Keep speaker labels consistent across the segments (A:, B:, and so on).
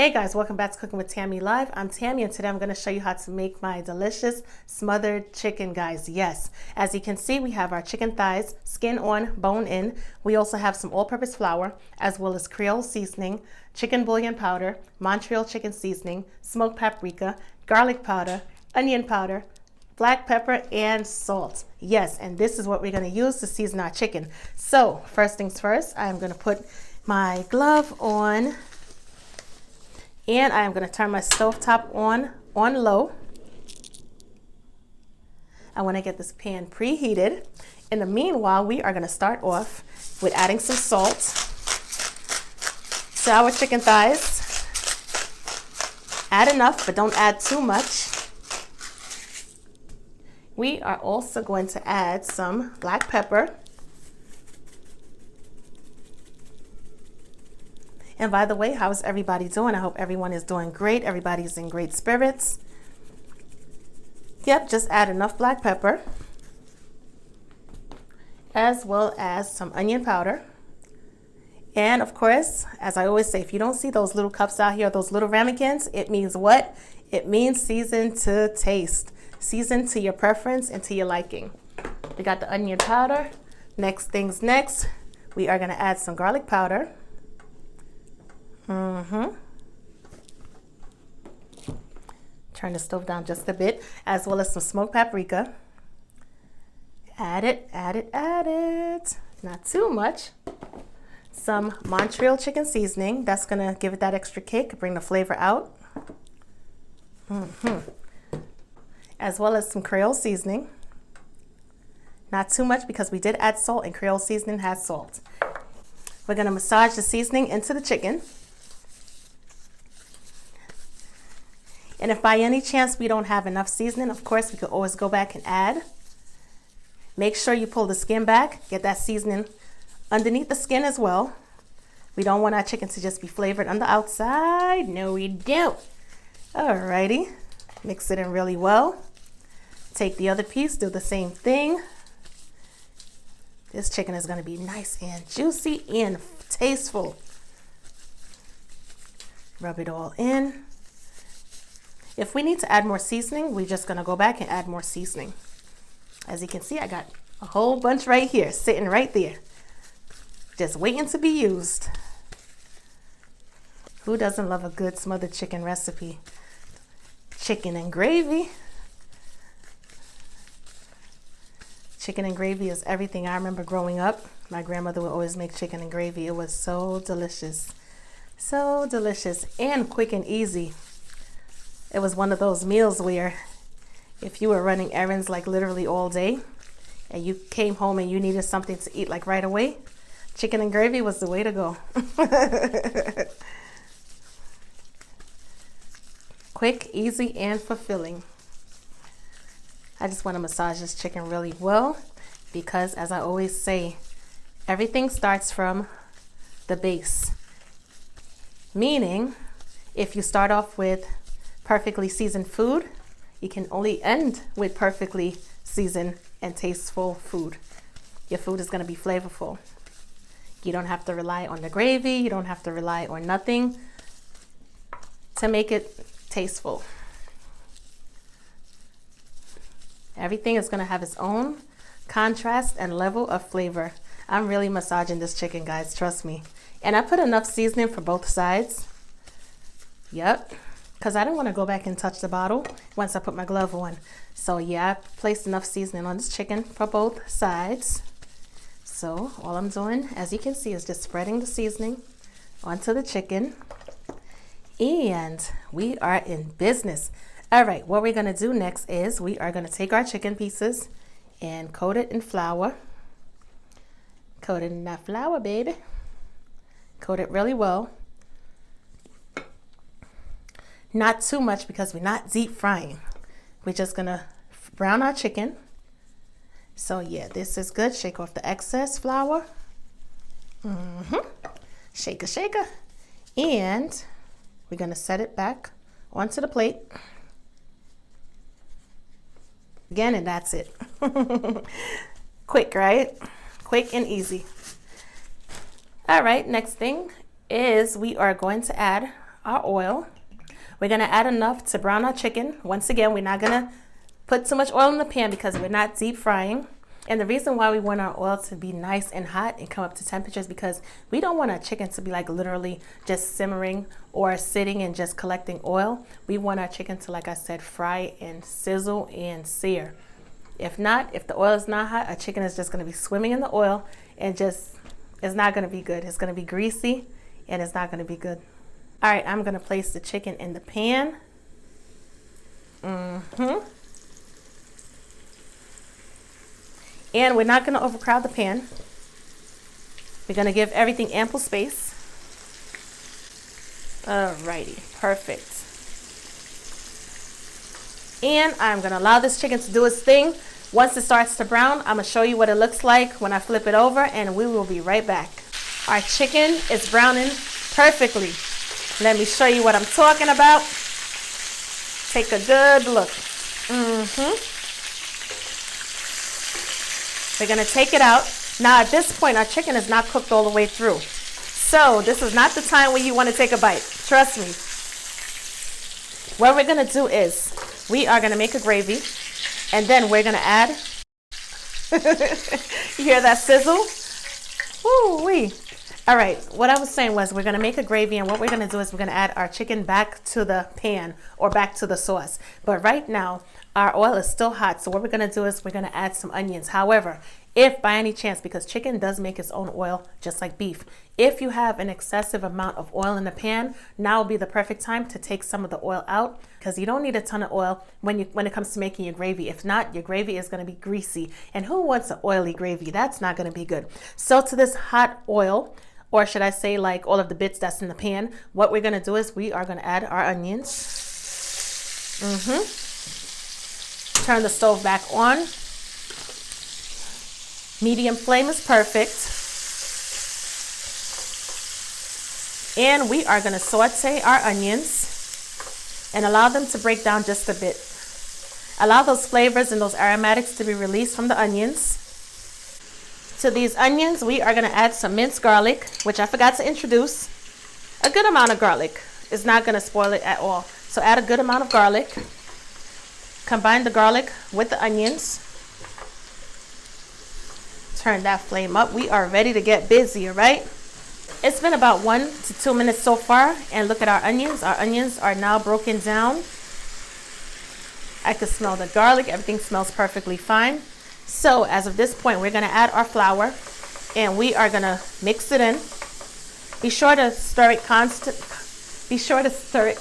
A: Hey guys, welcome back to Cooking with Tammy Live. I'm Tammy and today I'm going to show you how to make my delicious smothered chicken, guys. Yes, as you can see, we have our chicken thighs, skin on, bone in. We also have some all-purpose flour, as well as Creole seasoning, chicken bouillon powder, Montreal chicken seasoning, smoked paprika, garlic powder, onion powder, black pepper, and salt. Yes, and this is what we're going to use to season our chicken. So first things first, I'm going to put my glove on. And I am going to turn my stovetop on low. I want to get this pan preheated. In the meanwhile, we are going to start off with adding some salt to our chicken thighs. Add enough, but don't add too much. We are also going to add some black pepper. And by the way, how's everybody doing? I hope everyone is doing great. Everybody's in great spirits. Yep, just add enough black pepper, as well as some onion powder. And of course, as I always say, if you don't see those little cups out here, those little ramekins, it means what? It means seasoned to taste. Seasoned to your preference and to your liking. We got the onion powder. Next things next, we are gonna add some garlic powder. Turn the stove down just a bit, as well as some smoked paprika. Add it, add it, add it. Not too much. Some Montreal chicken seasoning. That's gonna give it that extra kick, bring the flavor out. As well as some Creole seasoning. Not too much because we did add salt and Creole seasoning has salt. We're gonna massage the seasoning into the chicken. And if by any chance we don't have enough seasoning, of course, we could always go back and add. Make sure you pull the skin back, get that seasoning underneath the skin as well. We don't want our chicken to just be flavored on the outside. No, we don't. Alrighty, mix it in really well. Take the other piece, do the same thing. This chicken is gonna be nice and juicy and tasteful. Rub it all in. If we need to add more seasoning, we're just gonna go back and add more seasoning. As you can see, I got a whole bunch right here, sitting right there. Just waiting to be used. Who doesn't love a good smothered chicken recipe? Chicken and gravy. Chicken and gravy is everything. I remember growing up, my grandmother would always make chicken and gravy. It was so delicious. So delicious and quick and easy. It was one of those meals where if you were running errands like literally all day and you came home and you needed something to eat like right away, chicken and gravy was the way to go. Quick, easy, and fulfilling. I just want to massage this chicken really well because, as I always say, everything starts from the base. Meaning, if you start off with perfectly seasoned food, you can only end with perfectly seasoned and tasteful food. Your food is going to be flavorful. You don't have to rely on the gravy. You don't have to rely on nothing to make it tasteful. Everything is going to have its own contrast and level of flavor. I'm really massaging this chicken, guys, trust me. And I put enough seasoning for both sides. Yep. Because I didn't want to go back and touch the bottle once I put my glove on. So yeah, I placed enough seasoning on this chicken for both sides. So all I'm doing, as you can see, is just spreading the seasoning onto the chicken. And we are in business. All right, what we're going to do next is we are going to take our chicken pieces and coat it in flour. Coat it in that flour, baby. Coat it really well. Not too much because we're not deep frying. We're just gonna brown our chicken. So yeah, this is good. Shake off the excess flour. Shaker, shaker. And we're gonna set it back onto the plate. Again, and that's it. Quick, right? Quick and easy. All right, next thing is we are going to add our oil. We're gonna add enough to brown our chicken. Once again, we're not gonna put too much oil in the pan because we're not deep frying. And the reason why we want our oil to be nice and hot and come up to temperature is because we don't want our chicken to be like literally just simmering or sitting and just collecting oil. We want our chicken to, like I said, fry and sizzle and sear. If not, if the oil is not hot, our chicken is just going to be swimming in the oil and just, it's not going to be good. It's going to be greasy and it's not going to be good. All right, I'm going to place the chicken in the pan. And we're not going to overcrowd the pan. We're going to give everything ample space. Alrighty, perfect. And I'm going to allow this chicken to do its thing. Once it starts to brown, I'm going to show you what it looks like when I flip it over, and we will be right back. Our chicken is browning perfectly. Let me show you what I'm talking about. Take a good look. We're going to take it out. Now at this point, our chicken is not cooked all the way through. So this is not the time when you want to take a bite. Trust me. What we're going to do is we are going to make a gravy, and then we're going to add, you hear that sizzle? Woo-wee. All right, what I was saying was we're going to make a gravy, and what we're going to do is we're going to add our chicken back to the pan or back to the sauce. But right now, our oil is still hot, so what we're going to do is we're going to add some onions. However, if by any chance, because chicken does make its own oil just like beef, if you have an excessive amount of oil in the pan, now will be the perfect time to take some of the oil out, because you don't need a ton of oil when it comes to making your gravy. If not, your gravy is going to be greasy, and who wants an oily gravy? That's not going to be good. So to this hot oil, or should I say like all of the bits that's in the pan, what we're going to do is we are going to add our onions. Turn the stove back on. Medium flame is perfect. And we are going to saute our onions and allow them to break down just a bit. Allow those flavors and those aromatics to be released from the onions. To these onions, we are going to add some minced garlic, which I forgot to introduce. A good amount of garlic is not going to spoil it at all. So add a good amount of garlic. Combine the garlic with the onions. Turn that flame up. We are ready to get busy, all right? It's been about 1 to 2 minutes so far, and look at our onions. Our onions are now broken down. I can smell the garlic. Everything smells perfectly fine. So as of this point, we're going to add our flour, and we are going to mix it in. Be sure to stir it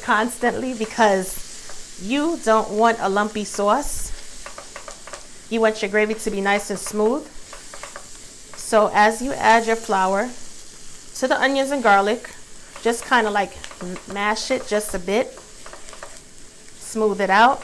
A: constantly because you don't want a lumpy sauce. You want your gravy to be nice and smooth. So as you add your flour to the onions and garlic, just kind of like mash it just a bit. Smooth it out.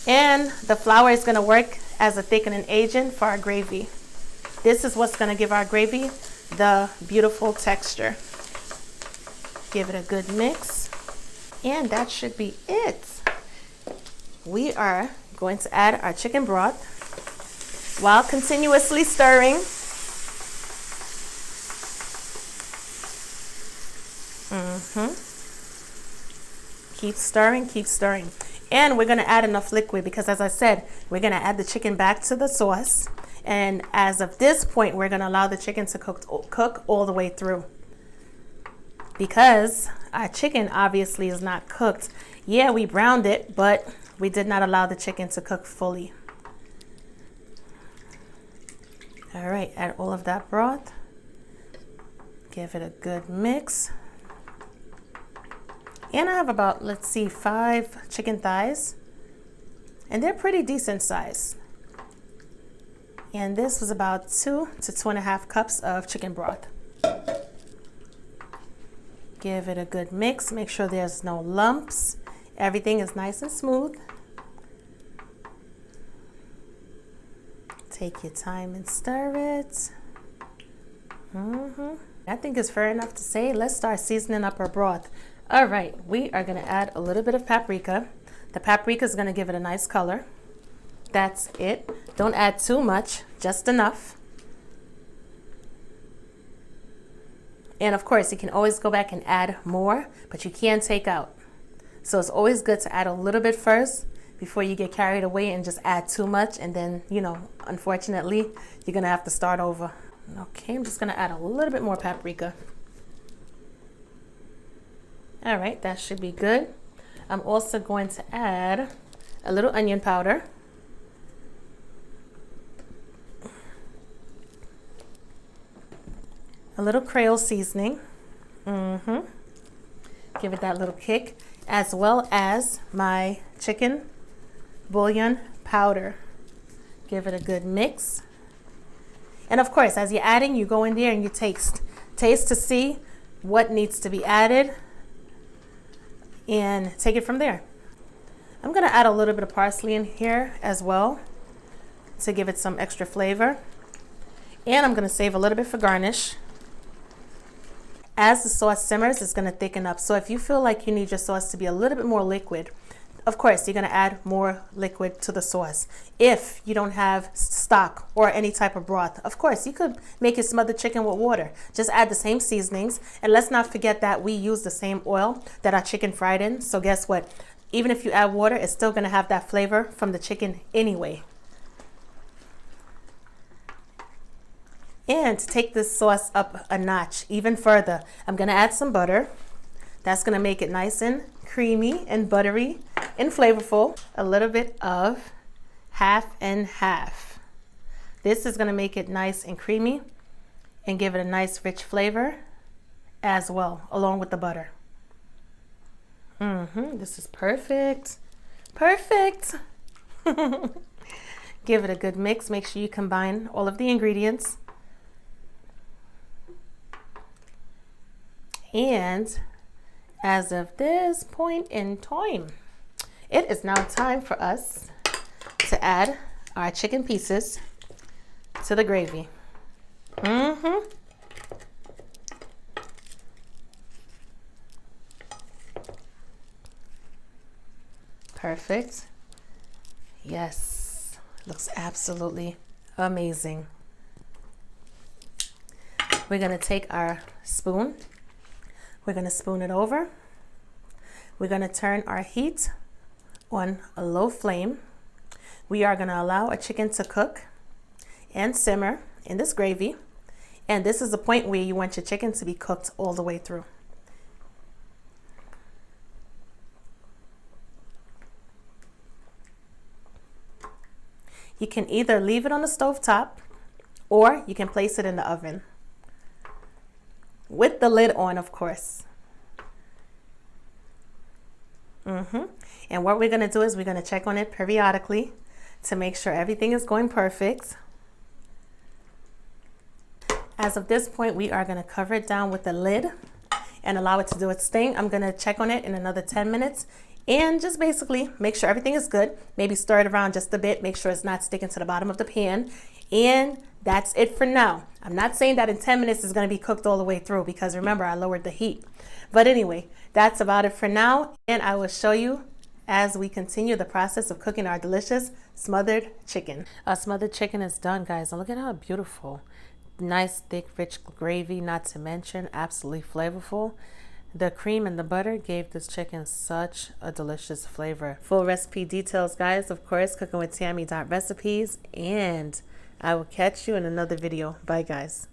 A: And the flour is going to work as a thickening agent for our gravy. This is what's going to give our gravy the beautiful texture. Give it a good mix. And that should be it. We are going to add our chicken broth while continuously stirring. Keep stirring, keep stirring. And we're going to add enough liquid because, as I said, we're going to add the chicken back to the sauce. And as of this point, we're going to allow the chicken to cook all the way through. Because our chicken obviously is not cooked. Yeah, we browned it, but we did not allow the chicken to cook fully. All right, add all of that broth. Give it a good mix. And I have about, let's see, 5 chicken thighs. And they're pretty decent size. And this was about 2 to 2.5 cups of chicken broth. Give it a good mix. Make sure there's no lumps. Everything is nice and smooth. Take your time and stir it. I think it's fair enough to say, let's start seasoning up our broth. All right, we are going to add a little bit of paprika. The paprika is going to give it a nice color. That's it. Don't add too much, just enough. And of course, you can always go back and add more, but you can take out. So it's always good to add a little bit first before you get carried away and just add too much. And then, you know, unfortunately, you're gonna have to start over. Okay, I'm just gonna add a little bit more paprika. All right, that should be good. I'm also going to add a little onion powder. A little creole seasoning. Give it that little kick, as well as my chicken bouillon powder. Give it a good mix. And of course, as you're adding, you go in there and you taste to see what needs to be added and take it from there. I'm gonna add a little bit of parsley in here as well to give it some extra flavor. And I'm gonna save a little bit for garnish. As the sauce simmers, it's gonna thicken up. So if you feel like you need your sauce to be a little bit more liquid, of course, you're gonna add more liquid to the sauce. If you don't have stock or any type of broth, of course, you could make your smothered chicken with water. Just add the same seasonings. And let's not forget that we use the same oil that our chicken fried in. So guess what? Even if you add water, it's still gonna have that flavor from the chicken anyway. And to take this sauce up a notch even further, I'm gonna add some butter. That's gonna make it nice and creamy and buttery and flavorful. A little bit of half and half. This is gonna make it nice and creamy and give it a nice rich flavor as well, along with the butter. This is perfect. Perfect. Give it a good mix. Make sure you combine all of the ingredients. And as of this point in time, it is now time for us to add our chicken pieces to the gravy. Perfect. Yes, looks absolutely amazing. We're gonna take our spoon. We're gonna spoon it over. We're gonna turn our heat on a low flame. We are gonna allow our chicken to cook and simmer in this gravy. And this is the point where you want your chicken to be cooked all the way through. You can either leave it on the stove top or you can place it in the oven. With the lid on, of course. And what we're gonna do is we're gonna check on it periodically to make sure everything is going perfect. As of this point, we are gonna cover it down with the lid and allow it to do its thing. I'm gonna check on it in another 10 minutes and just basically make sure everything is good. Maybe stir it around just a bit, make sure it's not sticking to the bottom of the pan. And that's it for now. I'm not saying that in 10 minutes it's gonna be cooked all the way through because remember, I lowered the heat. But anyway, that's about it for now. And I will show you as we continue the process of cooking our delicious smothered chicken. Our smothered chicken is done, guys. And look at how beautiful. Nice, thick, rich gravy, not to mention absolutely flavorful. The cream and the butter gave this chicken such a delicious flavor. Full recipe details, guys, of course, cookingwithtammy.recipes. And I will catch you in another video. Bye, guys.